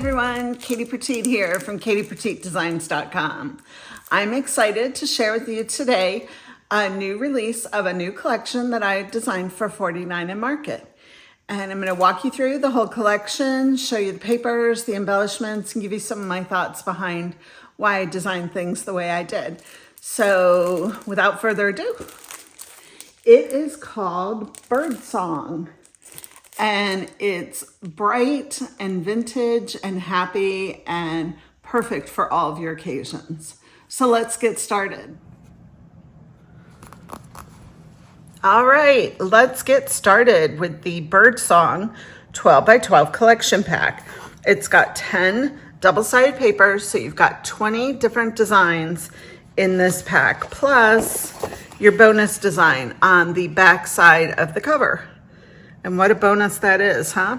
everyone, Katie Petite here from KatiePetiteDesigns.com. I'm excited to share with you today a new release of a new collection that I designed for 49andMarket. And I'm going to walk you through the whole collection, show you the papers, the embellishments, and give you some of my thoughts behind why I designed things the way I did. So without further ado, it is called Birdsong. And it's bright and vintage and happy and perfect for all of your occasions. So let's get started. All right, let's get started with the Birdsong 12 by 12 collection pack. It's got 10 double-sided papers, so you've got 20 different designs in this pack, plus your bonus design on the back side of the cover. And what a bonus that is, huh?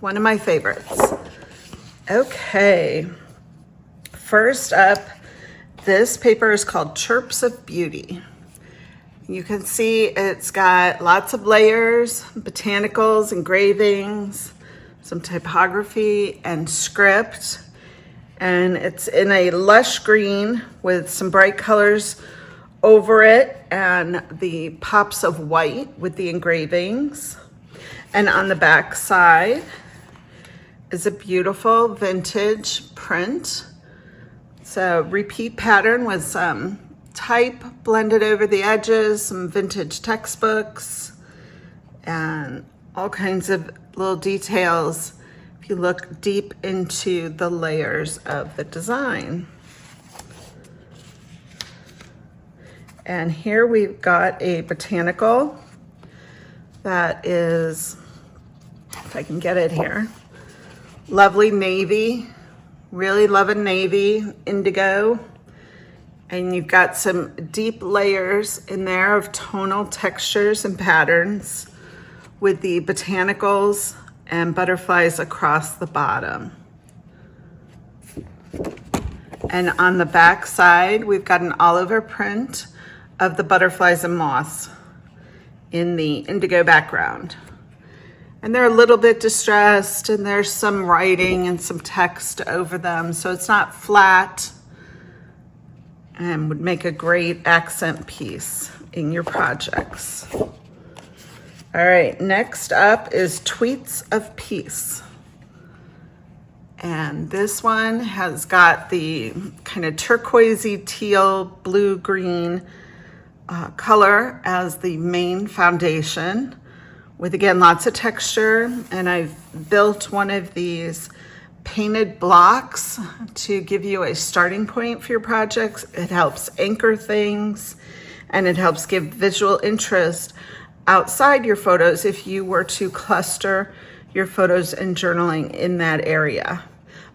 One of my favorites. Okay, first up, this paper is called Chirps of Beauty. You can see it's got lots of layers, botanicals, engravings, some typography and script. And it's in a lush green with some bright colors over it and the pops of white with the engravings. And on the back side is a beautiful vintage print. It's a repeat pattern with some type blended over the edges, some vintage textbooks, and all kinds of little details if you look deep into the layers of the design. And here we've got a botanical that is, if I can get it here, lovely navy, really loving navy, indigo. And you've got some deep layers in there of tonal textures and patterns with the botanicals and butterflies across the bottom. And on the back side, we've got an all over print of the butterflies and moths in the indigo background. And they're a little bit distressed and there's some writing and some text over them, so it's not flat and would make a great accent piece in your projects. All right, next up is Tweets of Peace. And this one has got the kind of turquoisey, teal, blue, green color as the main foundation with, again, lots of texture. And I've built one of these painted blocks to give you a starting point for your projects. It helps anchor things and it helps give visual interest outside your photos if you were to cluster your photos and journaling in that area.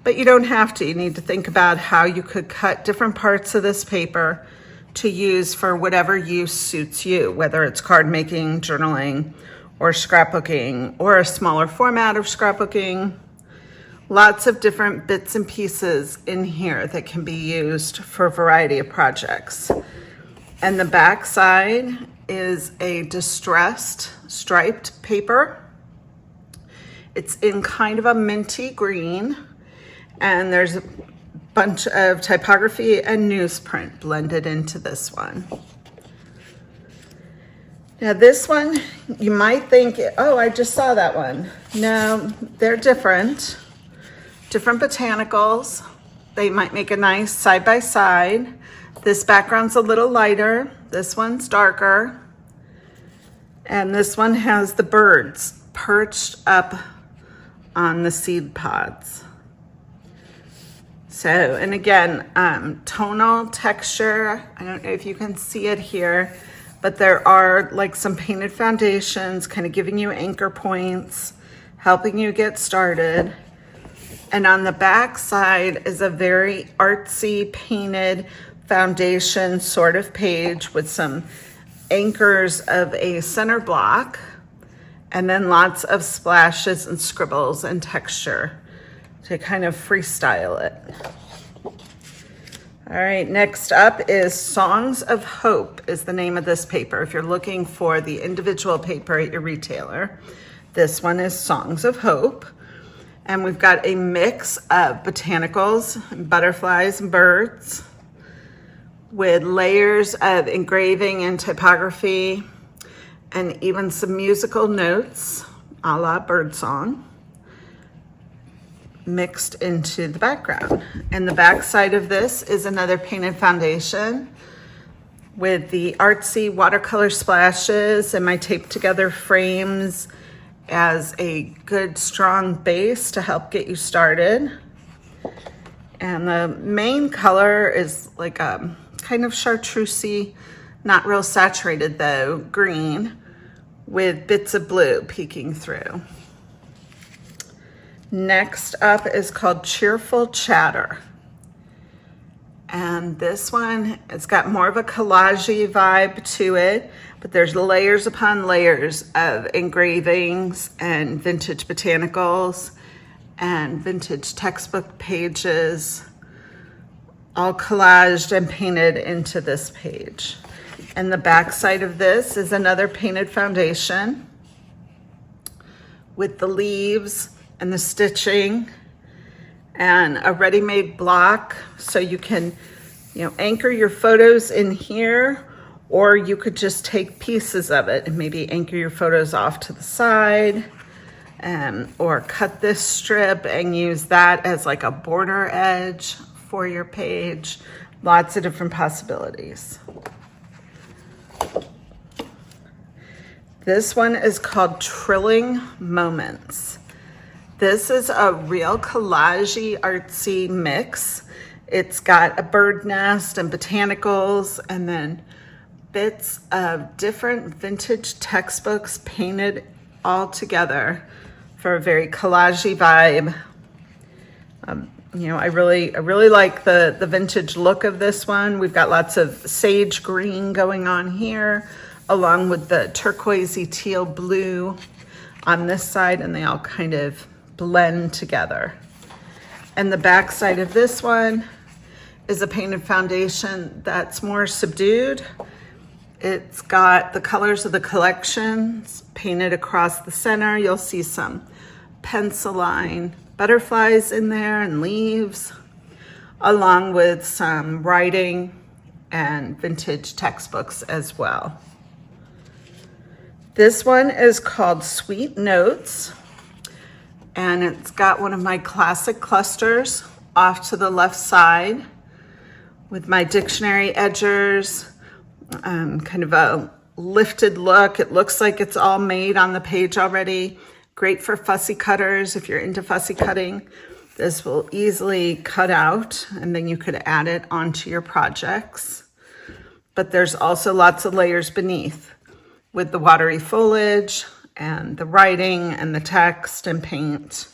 But you don't have to. You need to think about how you could cut different parts of this paper to use for whatever use suits you, whether it's card making, journaling, or scrapbooking, or a smaller format of scrapbooking. Lots of different bits and pieces in here that can be used for a variety of projects. And the back side is a distressed striped paper. It's in kind of a minty green, and there's a bunch of typography and newsprint blended into this one. Now this one, you might think, oh, I just saw that one. No, they're different. Different botanicals. They might make a nice side by side. This background's a little lighter. This one's darker. And this one has the birds perched up on the seed pods. So, and again, tonal texture, I don't know if you can see it here, but there are like some painted foundations kind of giving you anchor points, helping you get started. And on the back side is a very artsy painted foundation sort of page with some anchors of a center block and then lots of splashes and scribbles and texture to kind of freestyle it. All right, next up is Songs of Hope is the name of this paper. If you're looking for the individual paper at your retailer, this one is Songs of Hope. And we've got a mix of botanicals, butterflies, and birds, with layers of engraving and typography, and even some musical notes, a la birdsong, mixed into the background. And the back side of this is another painted foundation with the artsy watercolor splashes and my taped together frames as a good strong base to help get you started. And the main color is like a kind of chartreusey, not real saturated though, green with bits of blue peeking through. Next up is called Cheerful Chatter. And this one, it's got more of a collage-y vibe to it, but there's layers upon layers of engravings and vintage botanicals and vintage textbook pages, all collaged and painted into this page. And the back side of this is another painted foundation with the leaves and the stitching and a ready-made block, so you can, anchor your photos in here, or you could just take pieces of it and maybe anchor your photos off to the side, or cut this strip and use that as like a border edge for your page. Lots of different possibilities. This one is called Trilling Moments. This is a real collage-y, artsy mix. It's got a bird nest and botanicals, and then bits of different vintage textbooks painted all together for a very collage-y vibe. I really like the vintage look of this one. We've got lots of sage green going on here, along with the turquoisey teal blue on this side, and they all kind of blend together. And the back side of this one is a painted foundation that's more subdued. It's got the colors of the collections painted across the center. You'll see some pencil line butterflies in there and leaves, along with some writing and vintage textbooks as well. This one is called Sweet Notes, and it's got one of my classic clusters off to the left side with my dictionary edgers, kind of a lifted look. It looks like it's all made on the page already. Great for fussy cutters. If you're into fussy cutting, this will easily cut out, and then you could add it onto your projects. But there's also lots of layers beneath with the watery foliage and the writing and the text and paint,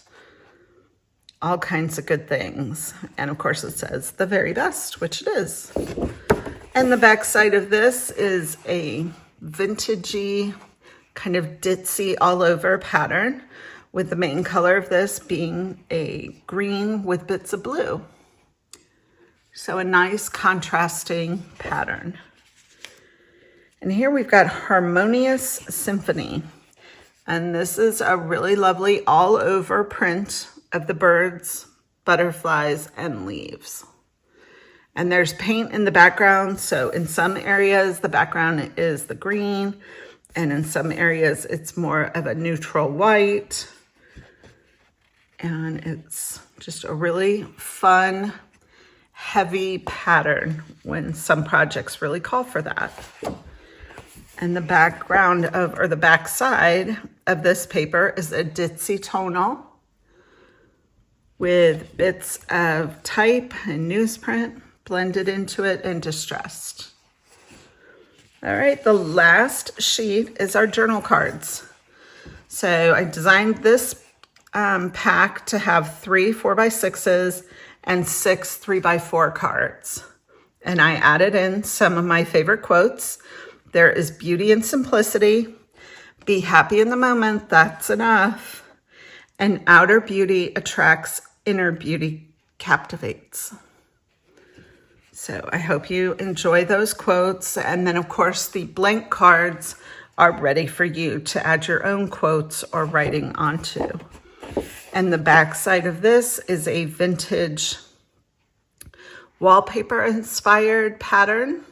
all kinds of good things. And of course it says the very best, which it is. And the back side of this is a vintagey, kind of ditzy all over pattern, with the main color of this being a green with bits of blue. So a nice contrasting pattern. And here we've got Harmonious Symphony. And this is a really lovely all over print of the birds, butterflies, and leaves. And there's paint in the background. So in some areas, the background is the green, and in some areas it's more of a neutral white. And it's just a really fun, heavy pattern when some projects really call for that. And the background or the back side of this paper is a ditzy tonal with bits of type and newsprint blended into it and distressed. All right, the last sheet is our journal cards. So I designed this pack to have 3 4x6s and 6 3x4 cards. And I added in some of my favorite quotes. There is beauty in simplicity. Be happy in the moment, that's enough. And outer beauty attracts, inner beauty captivates. So I hope you enjoy those quotes. And then of course the blank cards are ready for you to add your own quotes or writing onto. And the back side of this is a vintage wallpaper inspired pattern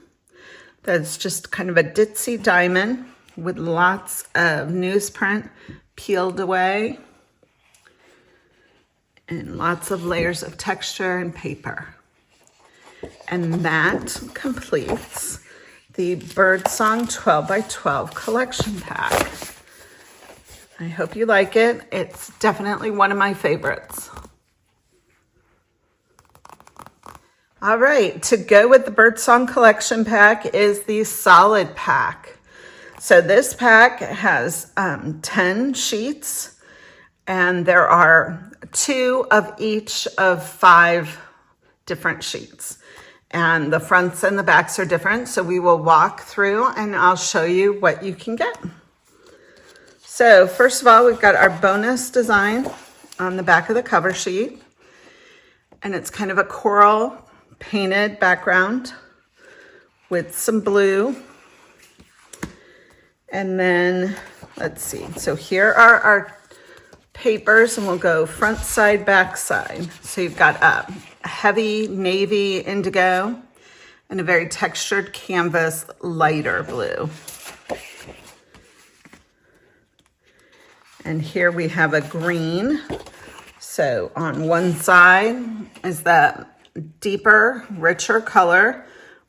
that's just kind of a ditzy diamond with lots of newsprint peeled away and lots of layers of texture and paper. And that completes the Birdsong 12 by 12 collection pack. I hope you like it. It's definitely one of my favorites. All right, to go with the Birdsong collection pack is the solid pack. So this pack has 10 sheets, and there are 2 of each of 5 different sheets. And the fronts and the backs are different, so we will walk through and I'll show you what you can get. So first of all, we've got our bonus design on the back of the cover sheet, and it's kind of a coral painted background with some blue. And then let's see, so here are our papers, and we'll go front side, back side. So you've got a heavy navy indigo and a very textured canvas lighter blue. And here we have a green. So on one side is that deeper, richer color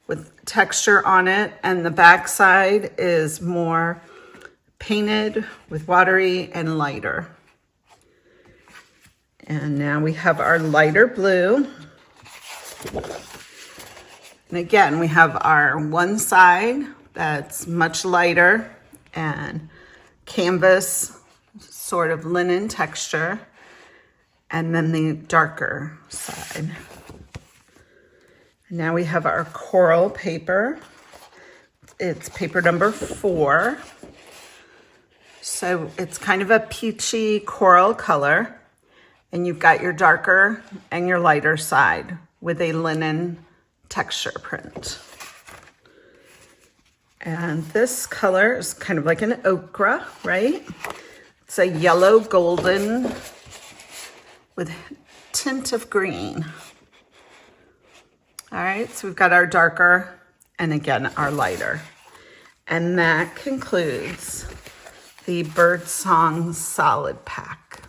with texture on it, and the back side is more painted with watery and lighter. And now we have our lighter blue. And again, we have our one side that's much lighter and canvas, sort of linen texture, and then the darker side. Now we have our coral paper. It's paper number 4. So it's kind of a peachy coral color, and you've got your darker and your lighter side with a linen texture print. And this color is kind of like an ochre, right? It's a yellow golden with tint of green. All right, so we've got our darker and again our lighter. And that concludes the Birdsong solid pack.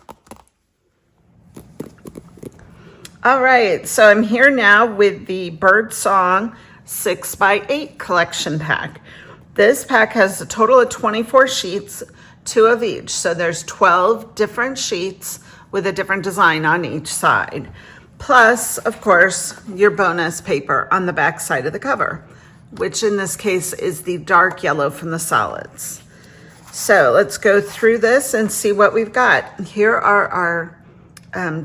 All right, so I'm here now with the Birdsong 6 by 8 collection pack. This pack has a total of 24 sheets, 2 of each. So there's 12 different sheets with a different design on each side. Plus, of course, your bonus paper on the back side of the cover, which in this case is the dark yellow from the solids. So let's go through this and see what we've got. Here are our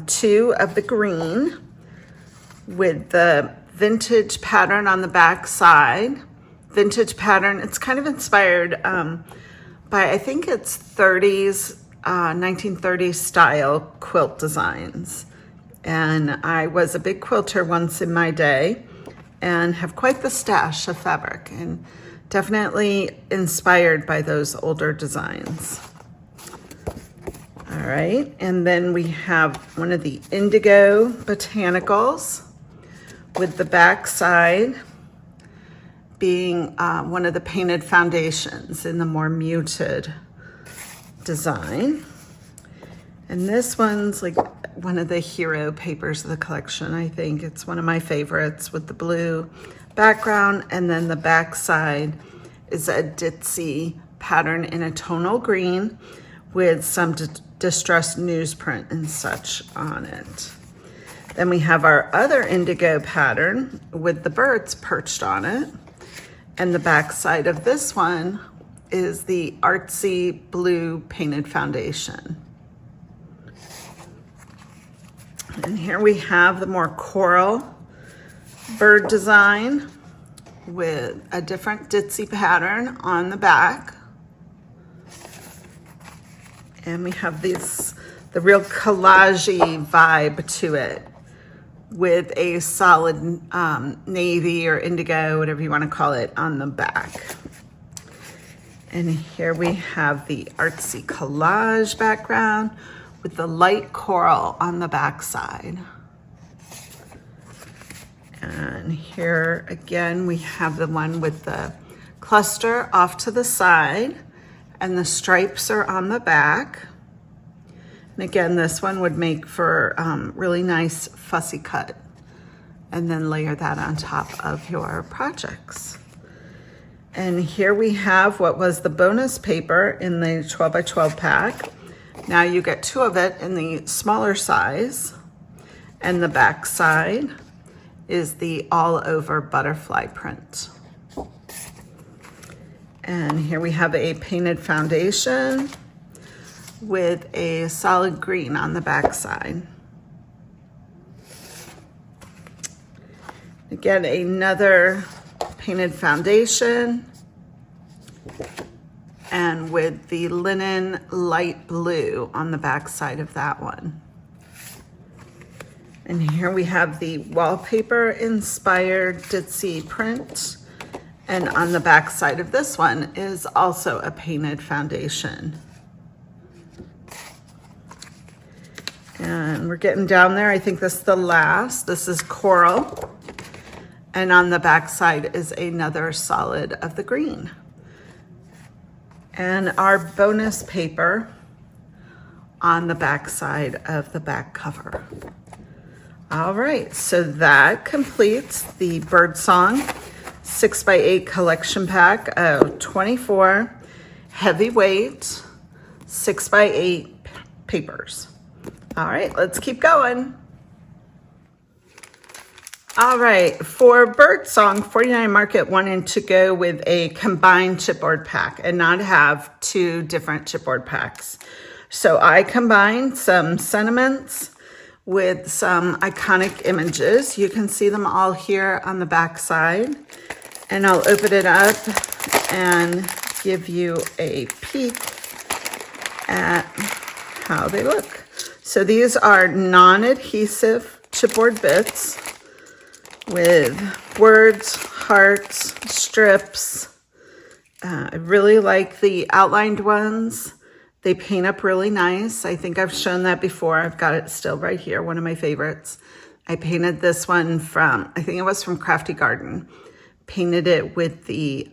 2 of the green with the vintage pattern on the back side. Vintage pattern, it's kind of inspired by, I think it's 1930s style quilt designs. And I was a big quilter once in my day and have quite the stash of fabric, and definitely inspired by those older designs. All right, and then we have one of the indigo botanicals with the back side being one of the painted foundations in the more muted design. And this one's like one of the hero papers of the collection. I think it's one of my favorites with the blue background, and then the back side is a ditzy pattern in a tonal green with some distressed newsprint and such on it. Then we have our other indigo pattern with the birds perched on it, and the back side of this one is the artsy blue painted foundation. And here we have the more coral bird design with a different ditzy pattern on the back. And we have this, the real collage-y vibe to it with a solid navy or indigo, whatever you want to call it, on the back. And here we have the artsy collage background with the light coral on the back side. And here again, we have the one with the cluster off to the side, and the stripes are on the back. And again, this one would make for really nice fussy cut. And then layer that on top of your projects. And here we have what was the bonus paper in the 12 by 12 pack. Now you get 2 of it in the smaller size, and the back side is the all over butterfly print. And here we have a painted foundation with a solid green on the back side. Again, another painted foundation, and with the linen light blue on the back side of that one. And here we have the wallpaper inspired ditzy print, and on the back side of this one is also a painted foundation. And we're getting down there. I think this is the last. This is coral. And on the back side is another solid of the green. And our bonus paper on the back side of the back cover. All right, so that completes the Birdsong 6x8 collection pack of 24 heavyweight 6x8 papers. All right, let's keep going. All right, for Birdsong, 49andMarket wanted to go with a combined chipboard pack and not have 2 different chipboard packs. So I combined some sentiments with some iconic images. You can see them all here on the back side. And I'll open it up and give you a peek at how they look. So these are non-adhesive chipboard bits with words, hearts, strips. I really like the outlined ones. They paint up really nice. I think I've shown that before. I've got it still right here, one of my favorites. I painted this one from, I think it was from Crafty Garden. Painted it with the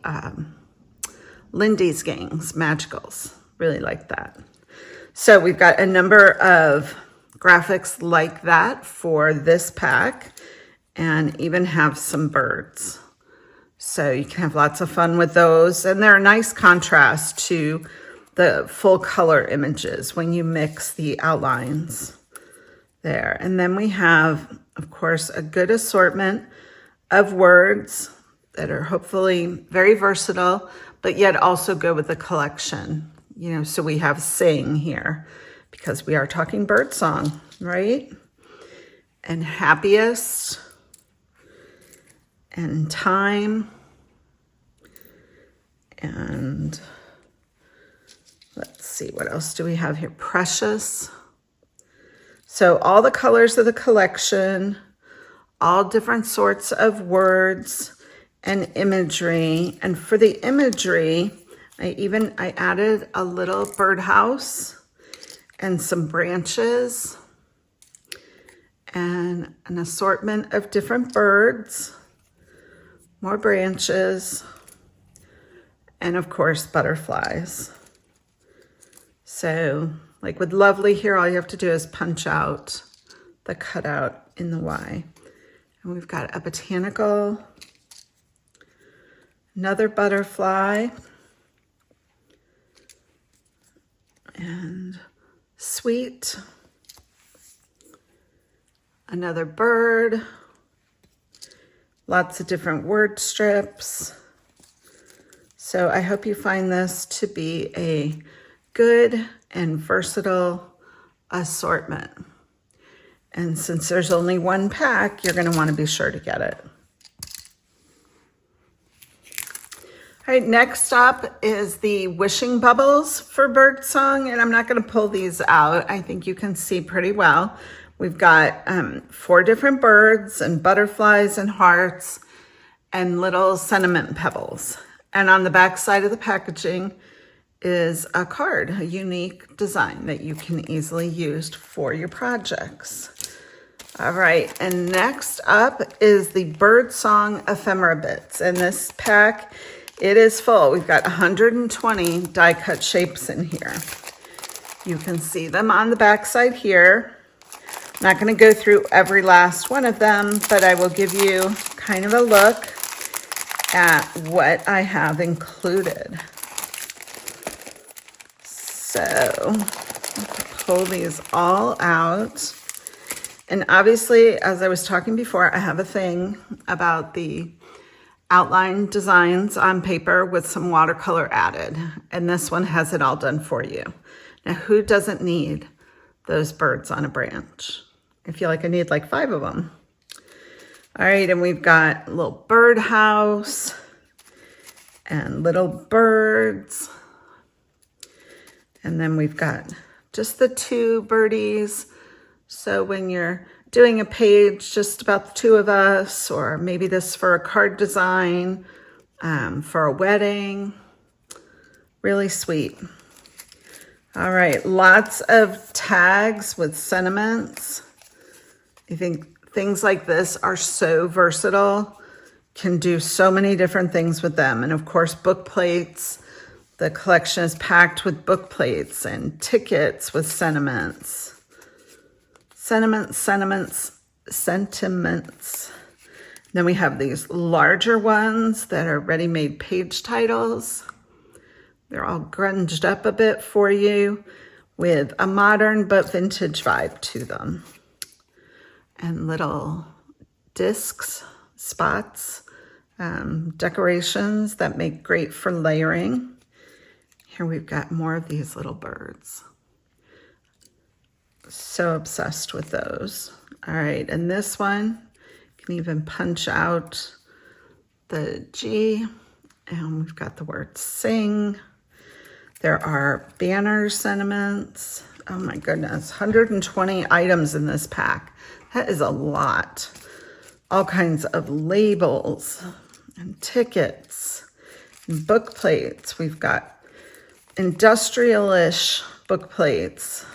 Lindy's Gangs Magicals. Really like that. So we've got a number of graphics like that for this pack, and even have some birds. So you can have lots of fun with those. And they're a nice contrast to the full color images when you mix the outlines there. And then we have, of course, a good assortment of words that are hopefully very versatile, but yet also go with the collection. You know, so we have sing here because we are talking birdsong, right? And happiest, and time, and let's see, what else do we have here? Precious. So all the colors of the collection, all different sorts of words and imagery. And for the imagery, I added a little birdhouse and some branches and an assortment of different birds. More branches, and of course, butterflies. So, like with Lovely here, all you have to do is punch out the cutout in the Y. And we've got a botanical, another butterfly, and sweet, another bird, lots of different word strips. So I hope you find this to be a good and versatile assortment. And since there's only one pack, you're going to want to be sure to get it. All right, next up is the wishing bubbles for Birdsong, and I'm not going to pull these out. I think you can see pretty well. We've got 4 different birds and butterflies and hearts and little sentiment pebbles. And on the back side of the packaging is a card, a unique design that you can easily use for your projects. All right, and next up is the Birdsong Ephemera Bits. And this pack, it is full. We've got 120 die cut shapes in here. You can see them on the back side here. I'm not going to go through every last one of them, but I will give you kind of a look at what I have included. So, pull these all out. And obviously, as I was talking before, I have a thing about the outline designs on paper with some watercolor added. And this one has it all done for you. Now, who doesn't need those birds on a branch? I feel like I need like 5 of them. All right, and we've got a little birdhouse and little birds. And then we've got just the 2 birdies. So when you're doing a page just about the 2 of us, or maybe this for a card design, for a wedding, really sweet. All right, lots of tags with sentiments. I think things like this are so versatile, can do so many different things with them. And of course, book plates. The collection is packed with book plates and tickets with sentiments. Sentiments. Then we have these larger ones that are ready-made page titles. They're all grunged up a bit for you with a modern but vintage vibe to them. And little discs, spots, decorations that make great for layering. Here we've got more of these little birds. So obsessed with those. All right, and this one, you can even punch out the G, and we've got the word sing. There are banner sentiments. Oh my goodness, 120 items in this pack. That is a lot. All kinds of labels and tickets and book plates. We've got industrial-ish book plates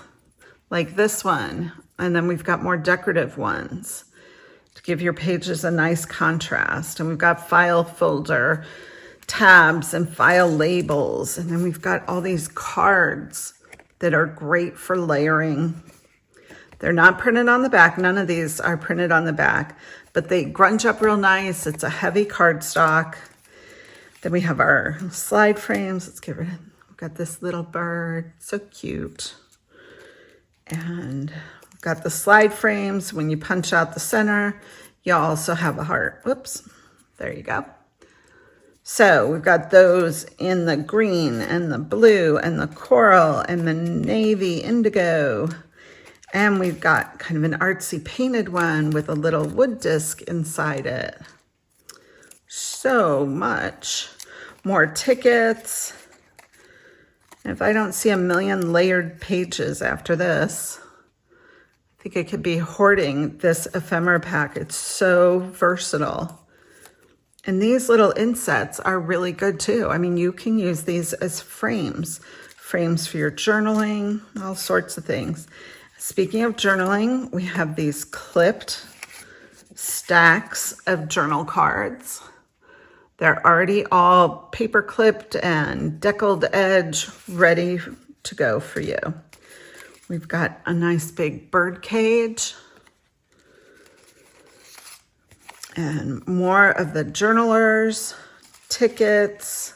like this one. And then we've got more decorative ones to give your pages a nice contrast. And we've got file folder tabs and file labels. And then we've got all these cards that are great for layering. They're not printed on the back. None of these are printed on the back, but they grunge up real nice. It's a heavy cardstock. Then we have our slide frames. Let's get rid of, we've got this little bird, so cute. And we've got the slide frames. When you punch out the center, you also have a heart. Whoops, there you go. So we've got those in the green and the blue and the coral and the navy indigo. And we've got kind of an artsy painted one with a little wood disc inside it. So much. More tickets. If I don't see a million layered pages after this, I think I could be hoarding this ephemera pack. It's so versatile. And these little insets are really good too. I mean, you can use these as frames for your journaling, all sorts of things. Speaking of journaling, we have these clipped stacks of journal cards. They're already all paper clipped and deckled edge, ready to go for you. We've got a nice big bird cage. And more of the journalers, tickets,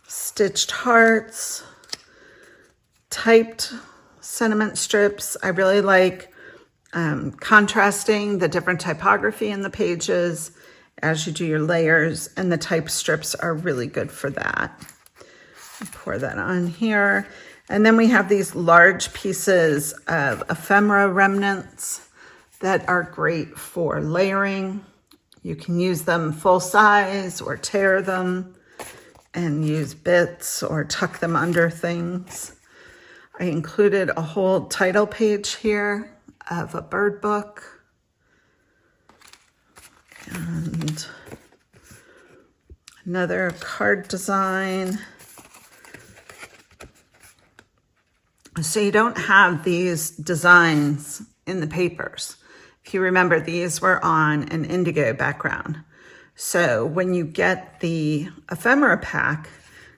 stitched hearts, typed sentiment strips. I really like contrasting the different typography in the pages as you do your layers, and the type strips are really good for that. I'll pour that on here. And then we have these large pieces of ephemera remnants that are great for layering. You can use them full size or tear them and use bits or tuck them under things. I included a whole title page here of a bird book. And another card design. So you don't have these designs in the papers. If you remember, these were on an indigo background. So when you get the ephemera pack,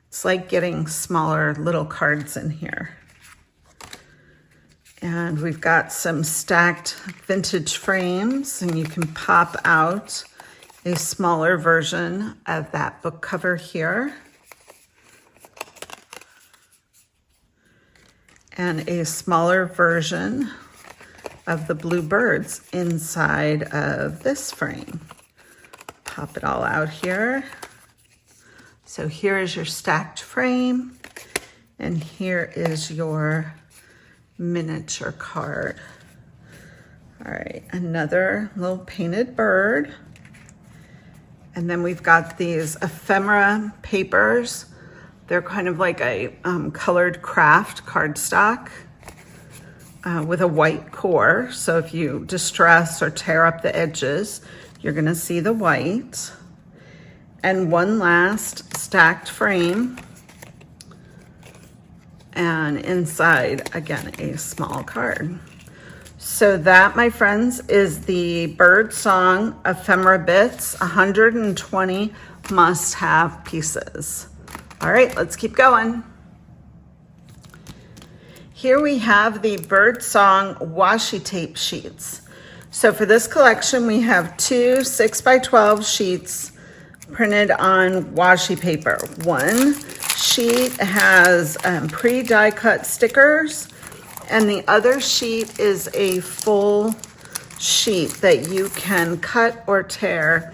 it's like getting smaller little cards in here. And we've got some stacked vintage frames, and you can pop out a smaller version of that book cover here. And a smaller version of the blue birds inside of this frame. Pop it all out here. So here is your stacked frame, and here is your miniature card. All right, another little painted bird. And then we've got these ephemera papers. They're kind of like a colored craft cardstock with a white core. So if you distress or tear up the edges, you're gonna see the white. And one last stacked frame. And inside, again, a small card. So that, my friends, is the Bird Song Ephemera Bits, 120 must-have pieces. All right, let's keep going. Here we have the Bird Song washi tape sheets. So for this collection, we have 2 6x12 sheets printed on washi paper. One sheet has pre-die cut stickers, and the other sheet is a full sheet that you can cut or tear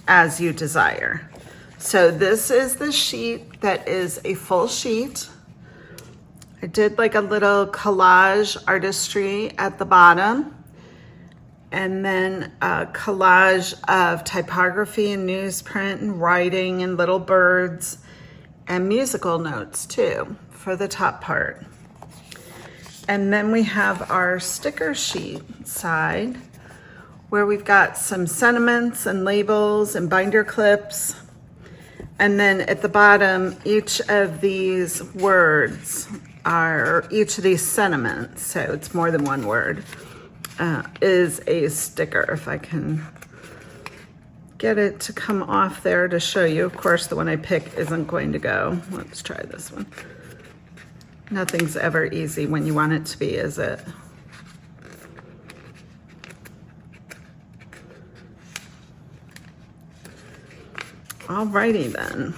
as you desire. So this is the sheet that is a full sheet. I did like a little collage artistry at the bottom, and then a collage of typography and newsprint and writing and little birds and musical notes too for the top part. And then we have our sticker sheet side where we've got some sentiments and labels and binder clips. And then at the bottom, each of these words are, each of these sentiments, so it's more than one word, is a sticker. If I can get it to come off there to show you. Of course, the one I pick isn't going to go. Let's try this one. Nothing's ever easy when you want it to be, is it? Alrighty then.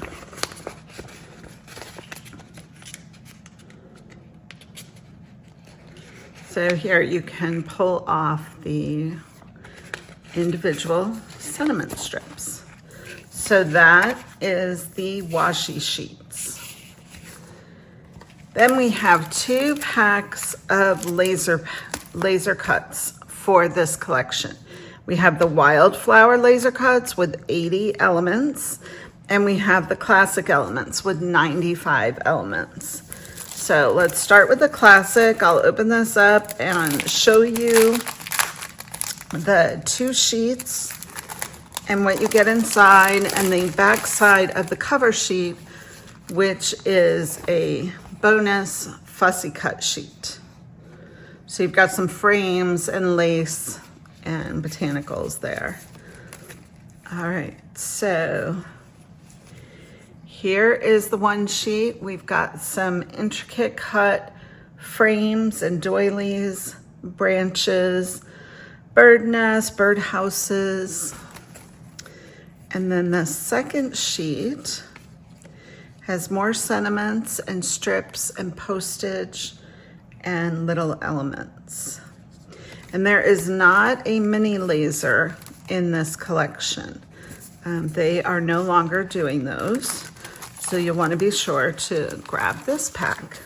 So here you can pull off the individual sentiment strips. So that is the washi sheets. Then we have 2 packs of laser cuts for this collection. We have the wildflower laser cuts with 80 elements, and we have the classic elements with 95 elements. So let's start with the classic. I'll open this up and show you the 2 sheets and what you get inside, and the back side of the cover sheet, which is a bonus fussy cut sheet. So you've got some frames and lace and botanicals there. All right, so here is the one sheet. We've got some intricate cut frames and doilies, branches, bird nests, bird houses. And then the second sheet has more sentiments and strips and postage and little elements. And there is not a mini laser in this collection. They are no longer doing those. So you'll want to be sure to grab this pack.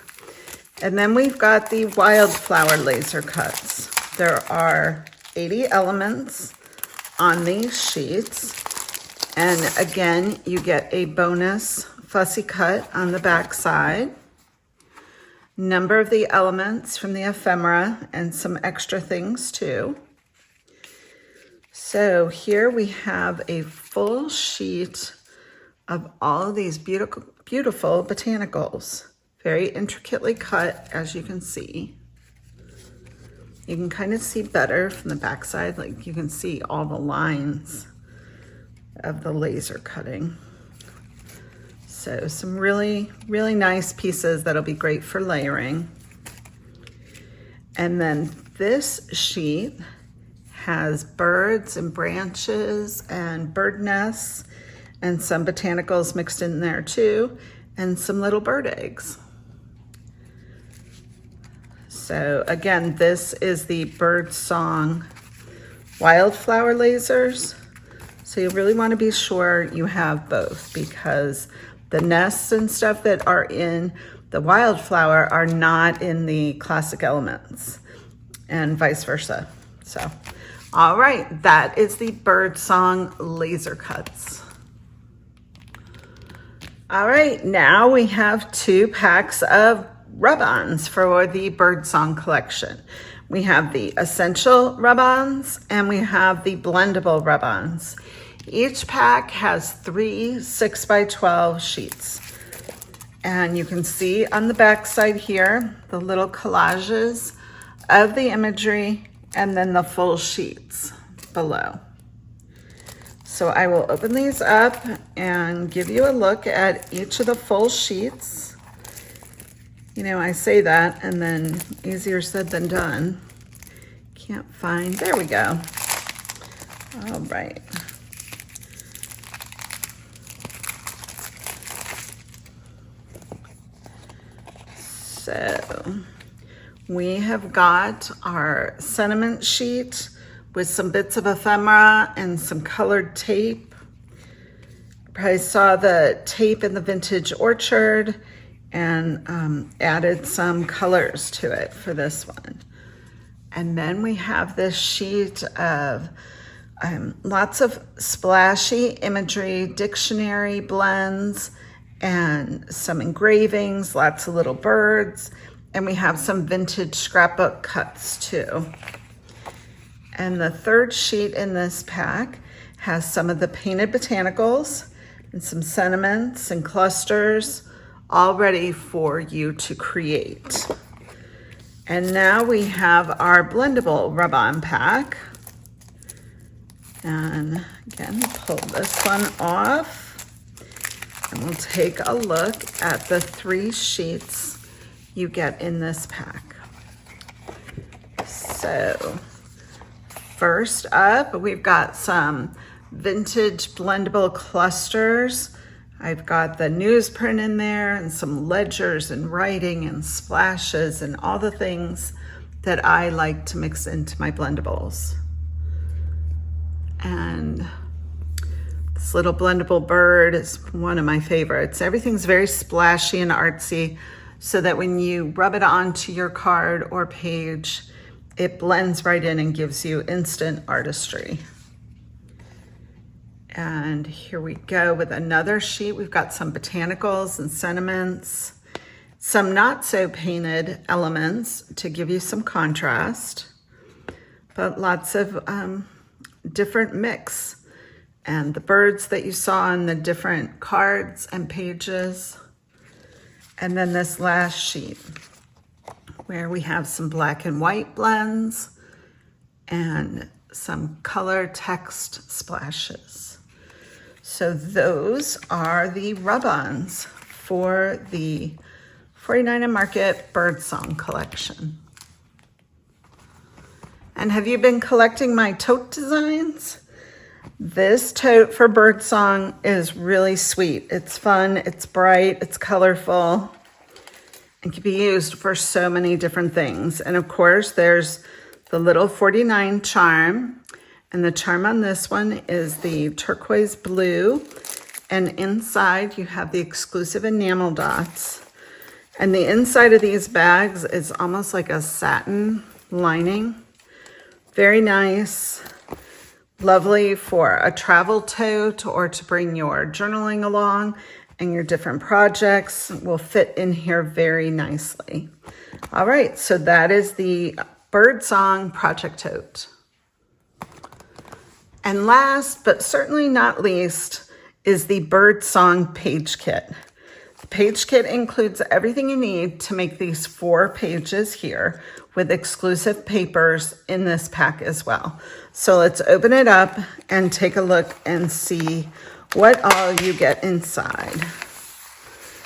And then we've got the wildflower laser cuts. There are 80 elements on these sheets. And again, you get a bonus fussy cut on the back side. Number of the elements from the ephemera and some extra things too. So here we have a full sheet of all of these beautiful botanicals. Very intricately cut, as you can see. You can kind of see better from the back side, like you can see all the lines of the laser cutting. So some really, really nice pieces that'll be great for layering. And then this sheet has birds and branches and bird nests and some botanicals mixed in there too, and some little bird eggs. So again, this is the Bird Song wildflower lasers. So you really want to be sure you have both, because the nests and stuff that are in the wildflower are not in the classic elements, and vice versa. So, all right, that is the Bird Song laser cuts. All right, now we have 2 packs of Rubons for the Bird Song collection. We have the Essential Rubons and we have the Blendable Rubons. Each pack has 3 6x12 sheets. And you can see on the back side here, the little collages of the imagery and then the full sheets below. So I will open these up and give you a look at each of the full sheets. You know, I say that and then easier said than done. Can't find, there we go. All right. So we have got our sentiment sheet with some bits of ephemera and some colored tape. You probably saw the tape in the Vintage Orchard and added some colors to it for this one. And then we have this sheet of lots of splashy imagery, dictionary blends, and some engravings, lots of little birds, and we have some vintage scrapbook cuts too. And the third sheet in this pack has some of the painted botanicals and some sentiments and clusters, all ready for you to create. And now we have our Blendable Rubon pack. And again, pull this one off. And we'll take a look at the 3 sheets you get in this pack. So first up, we've got some vintage blendable clusters. I've got the newsprint in there and some ledgers and writing and splashes and all the things that I like to mix into my blendables. And this little blendable bird is one of my favorites. Everything's very splashy and artsy so that when you rub it onto your card or page, it blends right in and gives you instant artistry. And here we go with another sheet. We've got some botanicals and sentiments, some not so painted elements to give you some contrast, but lots of different mix. And the birds that you saw on the different cards and pages. And then this last sheet where we have some black and white blends and some color text splashes. So those are the Rubons for the 49andMarket Birdsong collection. And have you been collecting my tote designs? This tote for Birdsong is really sweet. It's fun, it's bright, it's colorful, and can be used for so many different things. And of course, there's the little 49 charm. And the charm on this one is the turquoise blue. And inside you have the exclusive enamel dots. And the inside of these bags is almost like a satin lining. Very nice. Lovely for a travel tote or to bring your journaling along, and your different projects will fit in here very nicely. All right, so that is the Birdsong Project Tote. And last, but certainly not least, is the Birdsong Page Kit. Page kit includes everything you need to make these 4 pages here with exclusive papers in this pack as well. So let's open it up and take a look and see what all you get inside.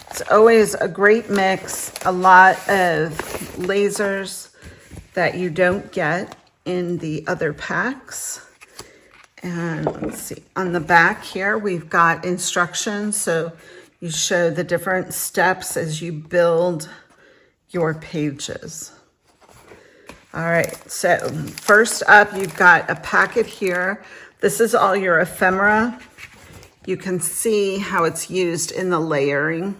It's always a great mix, a lot of lasers that you don't get in the other packs. And let's see, on the back here, we've got instructions. So you show the different steps as you build your pages. All right, so first up, you've got a packet here. This is all your ephemera. You can see how it's used in the layering.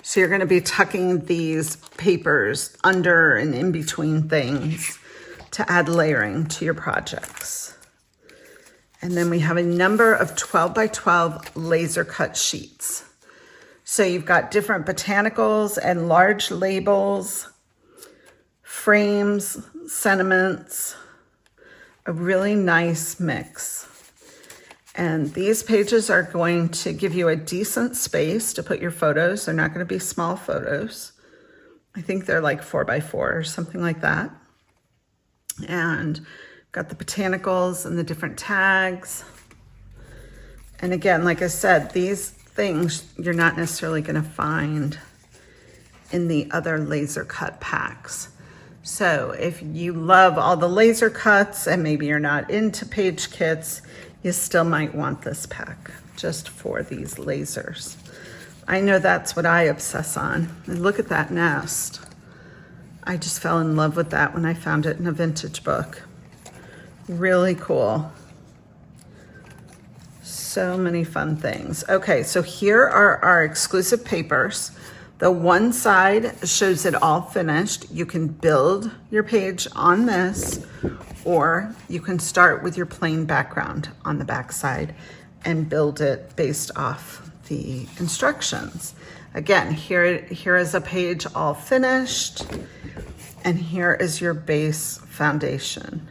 So you're gonna be tucking these papers under and in between things to add layering to your projects. And then we have a number of 12 by 12 laser cut sheets. So you've got different botanicals and large labels, frames, sentiments, a really nice mix. And these pages are going to give you a decent space to put your photos. They're not going to be small photos. I think they're like 4 by 4 or something like that. And got the botanicals and the different tags. And again, like I said, these things you're not necessarily going to find in the other laser cut packs. So if you love all the laser cuts and maybe you're not into page kits, you still might want this pack just for these lasers. I know that's what I obsess on. And look at that nest. I just fell in love with that when I found it in a vintage book. Really cool. So many fun things. Okay, so here are our exclusive papers. The one side shows it all finished. You can build your page on this, or you can start with your plain background on the back side and build it based off the instructions. Again, here is a page all finished, and here is your base foundation.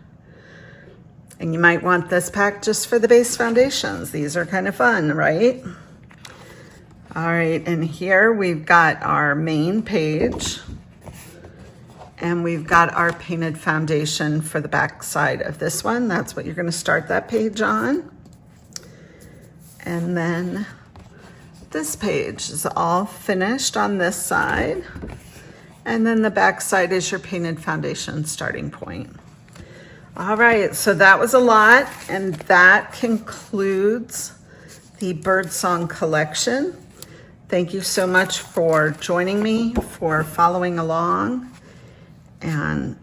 And you might want this pack just for the base foundations. These are kind of fun, right? All right, and here we've got our main page, and we've got our painted foundation for the back side of this one. That's what you're going to start that page on. And then this page is all finished on this side. And then the back side is your painted foundation starting point. All right, so that was a lot, and that concludes the Birdsong collection. Thank you so much for joining me, for following along and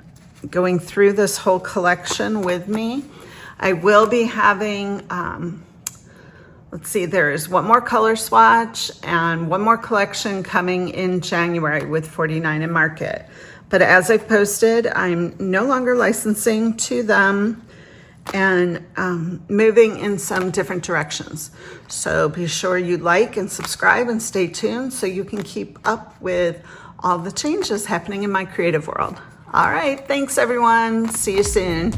going through this whole collection with me. I will be having, let's see, there's one more color swatch and one more collection coming in January with 49andMarket. But as I've posted, I'm no longer licensing to them and moving in some different directions. So be sure you like and subscribe and stay tuned so you can keep up with all the changes happening in my creative world. All right, thanks everyone. See you soon.